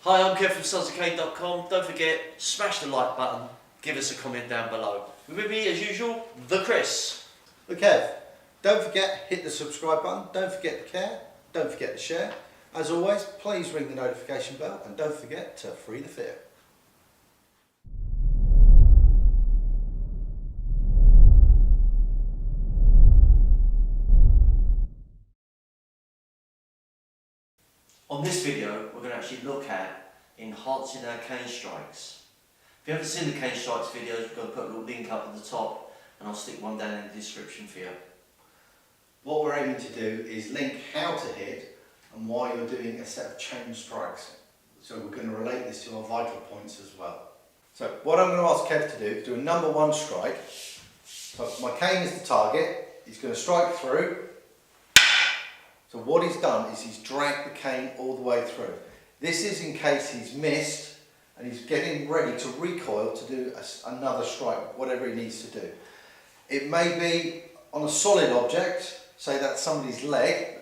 Hi, I'm Kev from uk.Cane. Don't forget, smash the like button, give us a comment down below. With me, as usual, the Chris. Kev, don't forget, hit the subscribe button, don't forget to care, don't forget to share. As always, please ring the notification bell and don't forget to free the fear. On this video, we're going to actually look at enhancing our cane strikes. If you haven't seen the cane strikes videos, we're going to put a little link up at the top and I'll stick one down in the description for you. What we're aiming to do is link how to hit and why you're doing a set of chain strikes. So we're going to relate this to our vital points as well. So what I'm going to ask Kev to do is do a number one strike. So my cane is the target, he's going to strike through. So what he's done is he's dragged the cane all the way through. This is in case he's missed and he's getting ready to recoil to do another strike, whatever he needs to do. It may be on a solid object, say that's somebody's leg,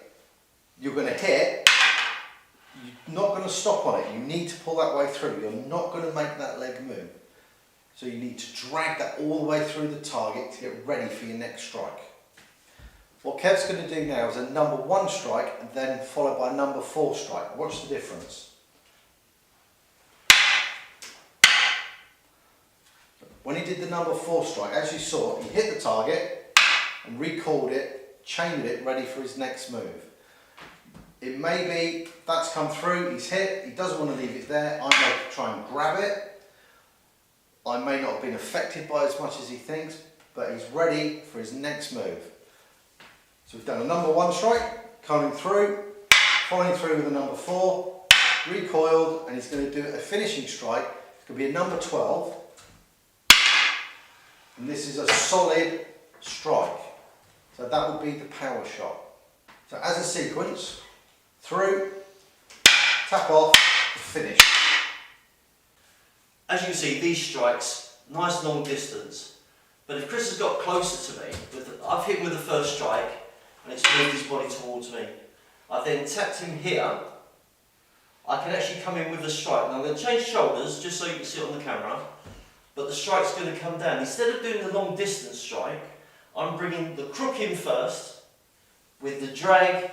you're going to hit, you're not going to stop on it, you need to pull that way through, you're not going to make that leg move. So you need to drag that all the way through the target to get ready for your next strike. What Kev's going to do now is a number one strike and then followed by a number four strike. Watch the difference. When he did the number four strike, as you saw, he hit the target and recoiled it, chained it, ready for his next move. It may be that's come through, he's hit, he doesn't want to leave it there, I may try and grab it. I may not have been affected by as much as he thinks, but he's ready for his next move. So we've done a number one strike, coming through, following through with a number four, recoiled, and he's going to do a finishing strike. It's going to be a number 12, and this is a solid strike. So that would be the power shot. So as a sequence, through, tap off, finish. As you can see, these strikes, nice long distance. But if Chris has got closer to me, I've hit him with the first strike, and it's moved his body towards me. I've then tapped him here. I can actually come in with a strike. Now I'm going to change shoulders just so you can see it on the camera, but the strike's going to come down. Instead of doing the long distance strike, I'm bringing the crook in first, with the drag,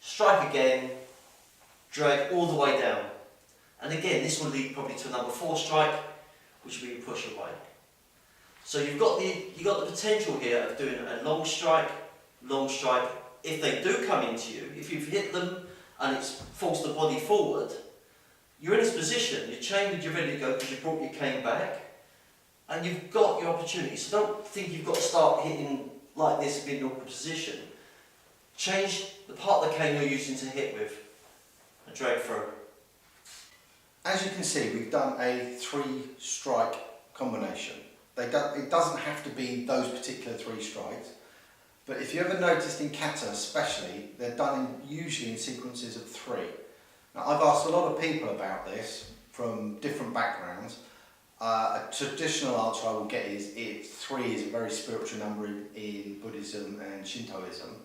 strike again, drag all the way down. And again, this will lead probably to a number four strike, which will be a push away. So you've got the potential here of doing a long strike. If they do come into you, if you've hit them and it's forced the body forward, you're in this position, you're chained, you're ready to go because you brought your cane back, and you've got your opportunity. So don't think you've got to start hitting like this in an awkward position. Change the part of the cane you're using to hit with and drag through. As you can see, we've done a 3-strike combination. It doesn't have to be those particular 3 strikes. But if you ever noticed in kata especially, they're done usually in sequences of 3. Now I've asked a lot of people about this from different backgrounds. A traditional answer I will get is 3 is a very spiritual number in Buddhism and Shintoism.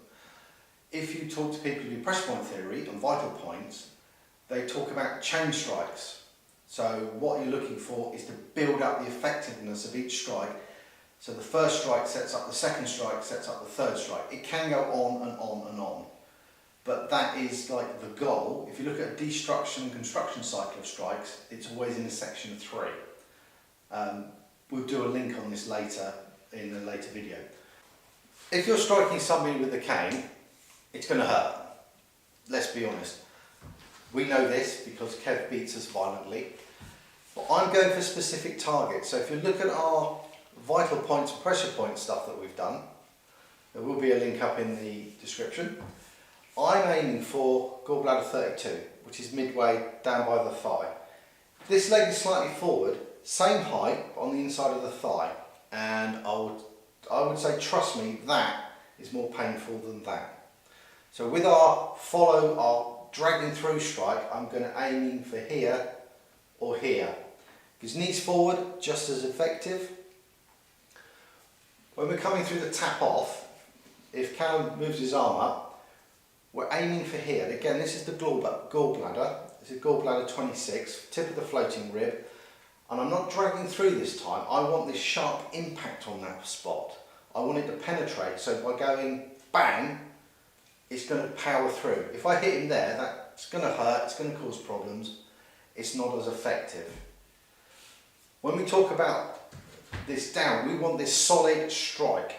If you talk to people who do pressure point theory and vital points, they talk about chain strikes. So what you're looking for is to build up the effectiveness of each strike. So the first strike sets up the second strike, sets up the third strike. It can go on and on and on. But that is like the goal. If you look at a destruction and construction cycle of strikes, it's always in a section of 3. We'll do a link on this later in a later video. If you're striking somebody with a cane, it's going to hurt. Let's be honest. We know this because Kev beats us violently. But I'm going for specific targets. So if you look at our vital points and pressure point stuff that we've done, there will be a link up in the description. I'm aiming for gallbladder 32, which is midway down by the thigh. This leg is slightly forward, same height on the inside of the thigh, and I would say, trust me, that is more painful than that. So with our dragging through strike, I'm going to aim for here or here. Because knees forward, just as effective. When we're coming through the tap off, if Callum moves his arm up, we're aiming for here. Again, this is the gallbladder, This is gallbladder 26, tip of the floating rib, and I'm not dragging through this time. I want this sharp impact on that spot. I want it to penetrate, so by going bang, it's going to power through. If I hit him there, that's going to hurt, it's going to cause problems, it's not as effective. When we talk about this down, we want this solid strike.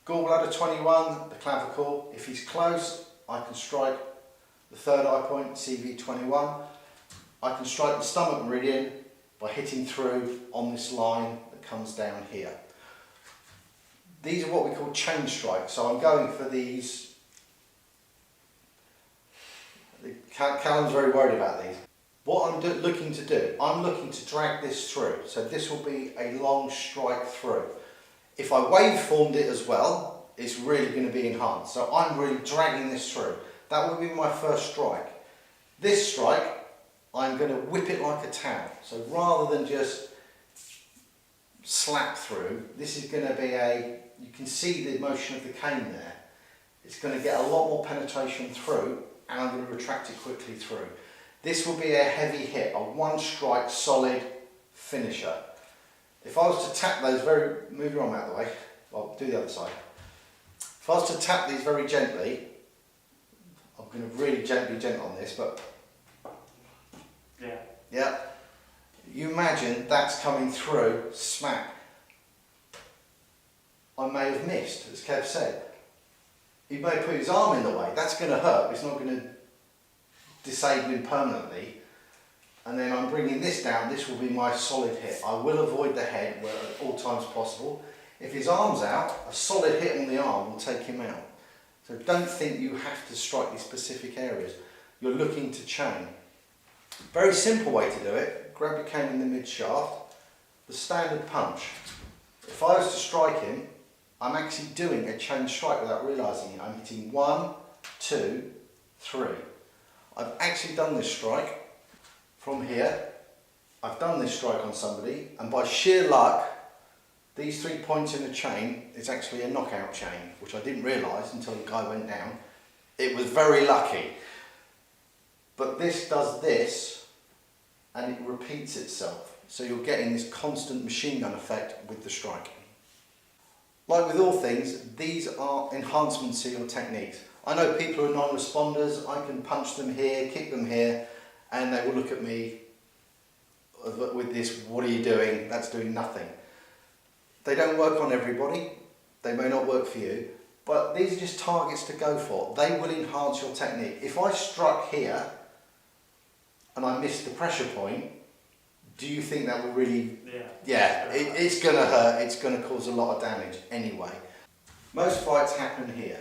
Gallbladder 21, the clavicle, if he's close, I can strike the third eye point, CV21. I can strike the stomach meridian by hitting through on this line that comes down here. These are what we call chain strikes, so I'm going for these. Callum's very worried about these. What I'm looking to do, I'm looking to drag this through, so this will be a long strike through. If I waveformed it as well, it's really going to be enhanced, so I'm really dragging this through. That will be my first strike. This strike, I'm going to whip it like a towel, so rather than just slap through, this is going to be you can see the motion of the cane there. It's going to get a lot more penetration through, and I'm going to retract it quickly through. This will be a heavy hit, a one strike solid finisher. If I was to tap those move your arm out of the way, well, do the other side. If I was to tap these very gently, I'm going to really be gentle on this, but yeah, you imagine that's coming through, smack. I may have missed, as Kev said. He may put his arm in the way, that's going to hurt, it's not going to disable him permanently. And then I'm bringing this down, this will be my solid hit. I will avoid the head at all times possible. If his arm's out, a solid hit on the arm will take him out. So don't think you have to strike these specific areas. You're looking to chain. Very simple way to do it, grab your cane in the mid shaft, the standard punch. If I was to strike him, I'm actually doing a chain strike without realising it. I'm hitting 1, 2, 3. I've actually done this strike from here. I've done this strike on somebody, and by sheer luck, these 3 points in a chain is actually a knockout chain, which I didn't realise until the guy went down. It was very lucky. But this does this, and it repeats itself. So you're getting this constant machine gun effect with the striking. Like with all things, these are enhancements to your techniques. I know people who are non-responders, I can punch them here, kick them here, and they will look at me with this, what are you doing? That's doing nothing. They don't work on everybody, they may not work for you, but these are just targets to go for. They will enhance your technique. If I struck here, and I missed the pressure point, do you think that will really... it's going to hurt, it's going to cause a lot of damage anyway. Most fights happen here.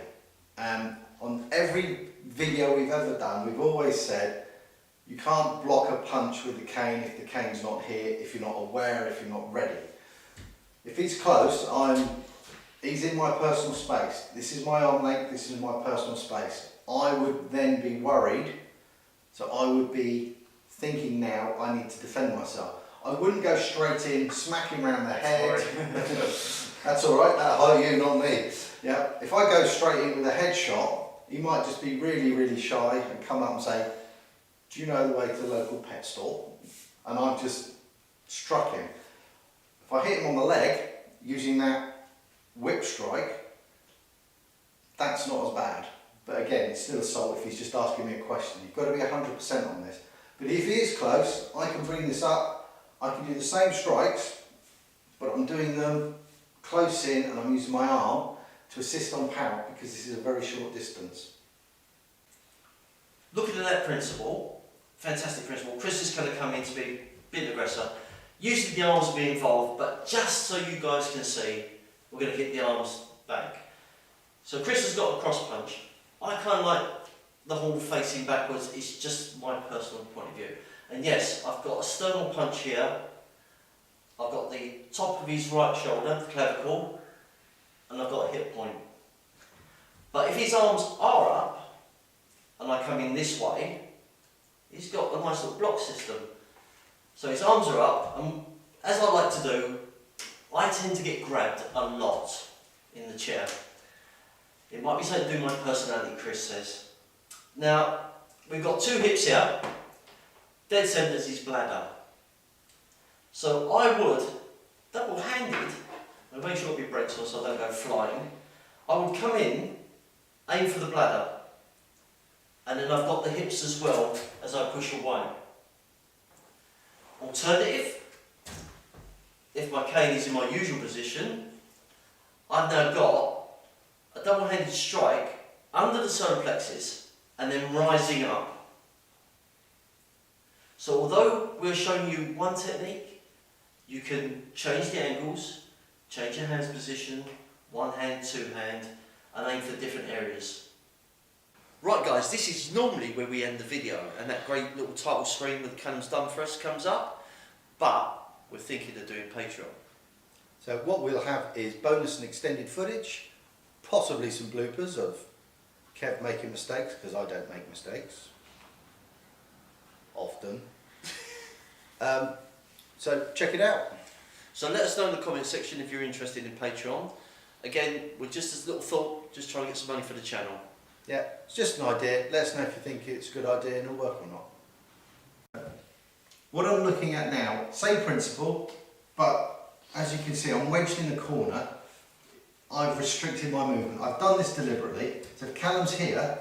On every video we've ever done, we've always said, you can't block a punch with the cane if the cane's not here, if you're not aware, if you're not ready. If he's close, he's in my personal space. This is my arm length, this is my personal space. I would then be worried, so I would be thinking now, I need to defend myself. I wouldn't go straight in, smack him around the head. That's alright, that'll hurt you, not me. Yeah. If I go straight in with a headshot, he might just be really, really shy and come up and say, do you know the way to the local pet store? And I've just struck him. If I hit him on the leg, using that whip strike, that's not as bad. But again, it's still assault if he's just asking me a question. You've got to be 100% on this. But if he is close, I can bring this up, I can do the same strikes, but I'm doing them close in and I'm using my arm to assist on power because this is a very short distance. Looking at that principle, fantastic principle, Chris is going to come in to be a bit aggressor. Usually the arms will be involved, but just so you guys can see, we're going to hit the arms back. So Chris has got a cross punch. I kind of like the whole facing backwards, it's just my personal point of view. And yes, I've got a sternal punch here, I've got the top of his right shoulder, the clavicle, and I've got a hip point. But if his arms are up, and I come in this way, he's got a nice little block system. So his arms are up, and as I like to do, I tend to get grabbed a lot in the chair. It might be something to do with my personality, Chris says. Now, we've got two hips here, dead centre is his bladder. So I would, double-handed, and make sure it be breakfast so I don't go flying, I would come in, aim for the bladder, and then I've got the hips as well as I push away. Alternative, if my cane is in my usual position, I've now got a double-handed strike under the solar plexus and then rising up. So although we're showing you one technique, you can change the angles, change your hand's position, one hand, two hand, and aim for different areas. Right guys, this is normally where we end the video and that great little title screen with Callum's done for us comes up, but we're thinking of doing Patreon. So what we'll have is bonus and extended footage, possibly some bloopers of Kev making mistakes, because I don't make mistakes. Often. So check it out. So let us know in the comment section if you're interested in Patreon. Again, with just as little thought, just try and get some money for the channel. Yeah, it's just an idea. Let us know if you think it's a good idea and it'll work or not. What I'm looking at now, same principle, but as you can see, I'm wedged in the corner. I've restricted my movement. I've done this deliberately. So if Callum's here,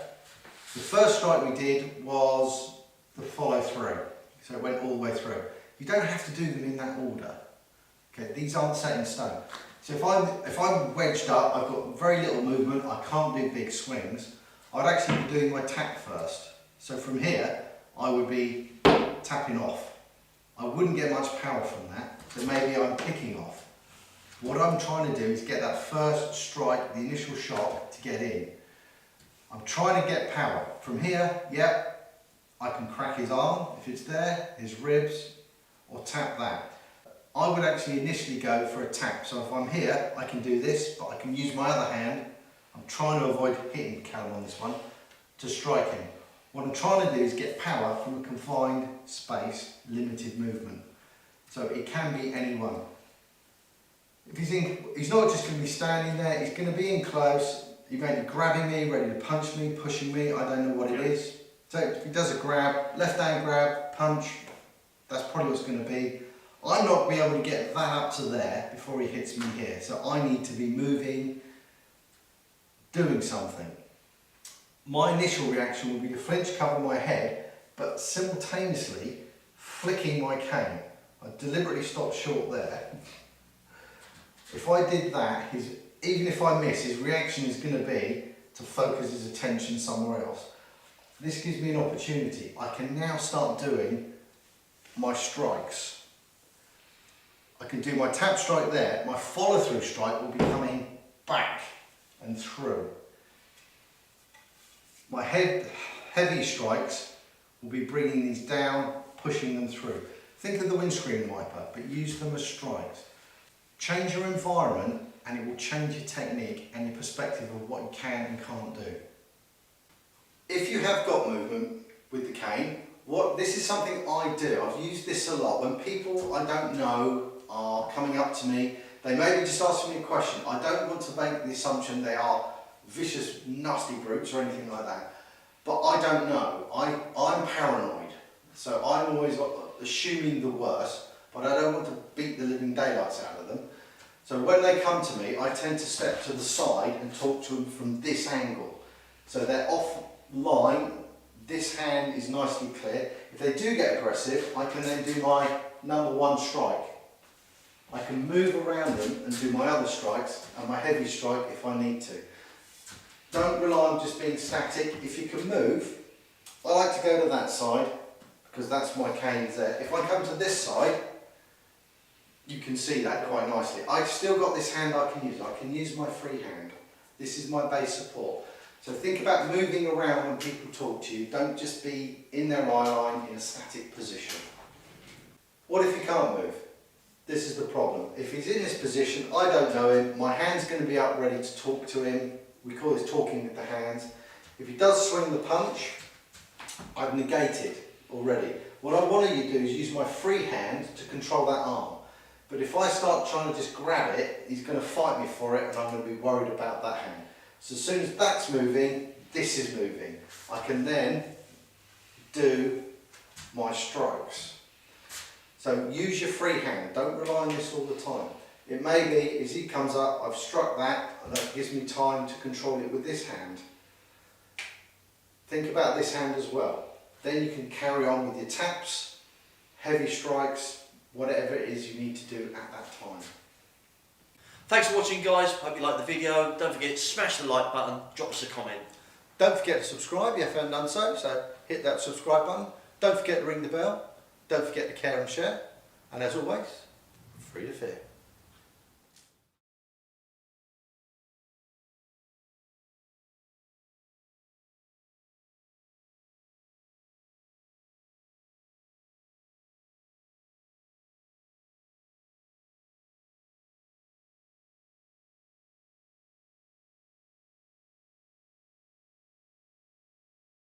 the first strike we did was the follow through. So it went all the way through. You don't have to do them in that order. Okay, these aren't set in stone. So if I'm wedged up, I've got very little movement, I can't do big swings, I'd actually be doing my tap first. So from here, I would be tapping off. I wouldn't get much power from that, so maybe I'm kicking off. What I'm trying to do is get that first strike, the initial shot, to get in. I'm trying to get power. From here, yep, I can crack his arm, if it's there, his ribs, or tap that. I would actually initially go for a tap. So if I'm here, I can do this, but I can use my other hand. I'm trying to avoid hitting Callum on this one, to strike him. What I'm trying to do is get power from a confined space, limited movement. So it can be any one. If he's not just going to be standing there, he's going to be in close. He may be grabbing me, ready to punch me, pushing me, I don't know what it is. So if he does a grab, left hand grab, punch, that's probably what's going to be. I'm not going to be able to get that up to there before he hits me here. So I need to be moving, doing something. My initial reaction would be to flinch, cover my head, but simultaneously flicking my cane. I deliberately stopped short there. If I did that, even if I miss, his reaction is going to be to focus his attention somewhere else. This gives me an opportunity. I can now start doing my strikes. I can do my tap strike there, my follow through strike will be coming back and through. My heavy strikes will be bringing these down, pushing them through. Think of the windscreen wiper, but use them as strikes. Change your environment and it will change your technique and your perspective of what you can and can't do. If you have got movement with the cane, this is something I do. I've used this a lot. When people I don't know are coming up to me, they may be just asking me a question. I don't want to make the assumption they are vicious, nasty brutes or anything like that. But I don't know. I'm paranoid. So I'm always assuming the worst, but I don't want to beat the living daylights out of them. So when they come to me, I tend to step to the side and talk to them from this angle. So they're offline, this hand is nicely clear. If they do get aggressive, I can then do my number one strike. I can move around them and do my other strikes and my heavy strike if I need to. Don't rely on just being static. If you can move, I like to go to that side because that's my canes there. If I come to this side, you can see that quite nicely. I've still got this hand I can use. I can use my free hand. This is my base support. So think about moving around when people talk to you. Don't just be in their eye line in a static position. What if you can't move? This is the problem. If he's in this position, I don't know him, my hand's going to be up ready to talk to him. We call this talking with the hands. If he does swing the punch, I've negated already. What I want you to do is use my free hand to control that arm. But if I start trying to just grab it, he's going to fight me for it and I'm going to be worried about that hand. So as soon as that's moving, this is moving. I can then do my strikes. So use your free hand, don't rely on this all the time. It may be, as he comes up, I've struck that, and that gives me time to control it with this hand. Think about this hand as well. Then you can carry on with your taps, heavy strikes, whatever it is you need to do at that time. Thanks for watching, guys. Hope you liked the video. Don't forget to smash the like button, drop us a comment. Don't forget to subscribe if you haven't done so, so hit that subscribe button. Don't forget to ring the bell. Don't forget to care and share. And as always, free to fear.